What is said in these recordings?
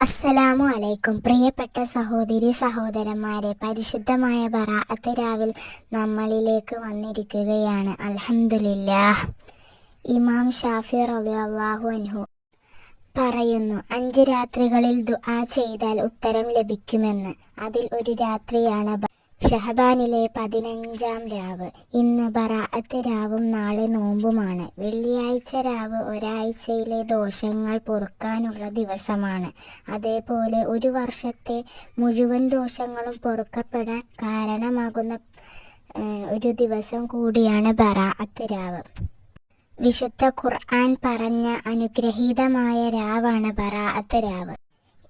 അസ്സലാമു അലൈക്കും. പ്രിയപ്പെട്ട സഹോദരി സഹോദരന്മാരെ, പരിശുദ്ധമായ ബറാഅത്ത് രാവിൽ നമ്മളിലേക്ക് വന്നിരിക്കുകയാണ്. അൽഹംദുലില്ലാഹ്. ഇമാം ഷാഫി റളിയല്ലാഹു അൻഹു പറയുന്നു, 5 രാത്രികളിൽ ദുആ ചെയ്താൽ ഉത്തരം ലഭിക്കുമെന്ന്. അതിൽ ഒരു രാത്രിയാണ് ഷഹബാനിലെ 15-ാം രാവ്. ഇന്ന് ബറാഅത്ത് രാവും നാളെ നോമ്പുമാണ്. വെള്ളിയാഴ്ച രാവ് ഒരാഴ്ചയിലെ ദോഷങ്ങൾ പൊറുക്കാനുള്ള ദിവസമാണ്. അതേപോലെ ഒരു വർഷത്തെ മുഴുവൻ ദോഷങ്ങളും പൊറുക്കപ്പെടാൻ കാരണമാകുന്ന ഒരു ദിവസം കൂടിയാണ് ബറാഅത്ത് രാവ്. വിശുദ്ധ ഖുർആൻ പറഞ്ഞ അനുഗ്രഹീതമായ രാവാണ് ബറാഅത്ത് രാവ്.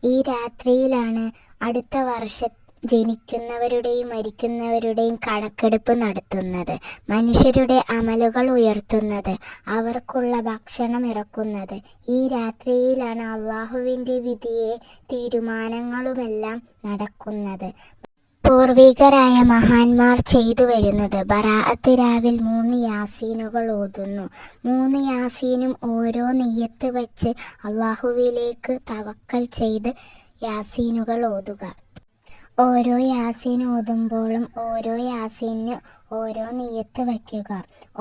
ഈ രാത്രിയിലാണ് അടുത്ത വർഷം ജനിക്കുന്നവരുടെയും മരിക്കുന്നവരുടെയും കണക്കെടുപ്പ് നടത്തുന്നത്, മനുഷ്യരുടെ അമലുകൾ ഉയർത്തുന്നത്, അവർക്കുള്ള ഭക്ഷണം ഇറക്കുന്നത്. ഈ രാത്രിയിലാണ് അള്ളാഹുവിൻ്റെ വിധിയെ തീരുമാനങ്ങളുമെല്ലാം നടക്കുന്നത്. പൂർവികരായ മഹാന്മാർ ചെയ്തു വരുന്നത് ബറാഅത്ത് രാവിൽ 3 യാസീനുകൾ ഓതുന്നു. 3 യാസീനും ഓരോ നിയ്യത്ത് വച്ച് അള്ളാഹുവിലേക്ക് തവക്കൽ ചെയ്ത് യാസീനുകൾ ഓതുക. ഓരോ യാസീൻ ഓതുമ്പോഴും ഓരോ യാസീന് ഓരോ നിയ്യത്ത് വയ്ക്കുക.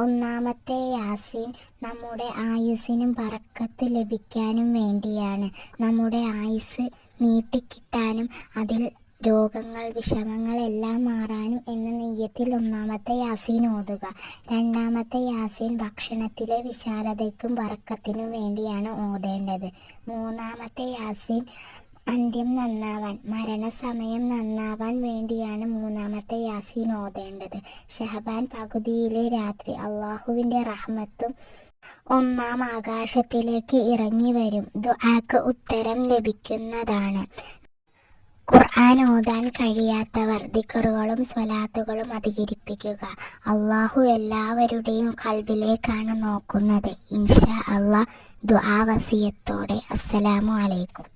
ഒന്നാമത്തെ യാസീൻ നമ്മുടെ ആയുസ്സിനും ബറക്കത്ത് ലഭിക്കാനും വേണ്ടിയാണ്. നമ്മുടെ ആയുസ് നീട്ടിക്കിട്ടാനും അതിൽ രോഗങ്ങൾ വിഷമങ്ങൾ എല്ലാം മാറാനും എന്ന നിയ്യത്തിൽ ഒന്നാമത്തെ യാസീൻ ഓതുക. രണ്ടാമത്തെ യാസീൻ ഭക്ഷണത്തിലെ വിശാലതയ്ക്കും ബറക്കത്തിനും വേണ്ടിയാണ് ഓതേണ്ടത്. മൂന്നാമത്തെ യാസീൻ അന്ത്യം നന്നാവാൻ, മരണസമയം നന്നാവാൻ വേണ്ടിയാണ് മൂന്നാമത്തെ യാസീൻ ഓതേണ്ടത്. ഷഹബാൻ പകുതിയിലെ രാത്രി അള്ളാഹുവിൻ്റെ റഹ്മത്തും 1-ാം ആകാശത്തിലേക്ക് ഇറങ്ങി വരും. ദുആക്ക് ഉത്തരം ലഭിക്കുന്നതാണ്. ഖുർആൻ ഓതാൻ കഴിയാത്തവർ ദിക്റുകളും സ്വലാത്തുകളും അധികരിപ്പിക്കുക. അള്ളാഹു എല്ലാവരുടെയും ഖൽബിലേക്കാണ് നോക്കുന്നത്. ഇൻഷാ അല്ലാഹ്. ദുആ വസിയത്തോടെ. അസ്സലാമു അലൈക്കും.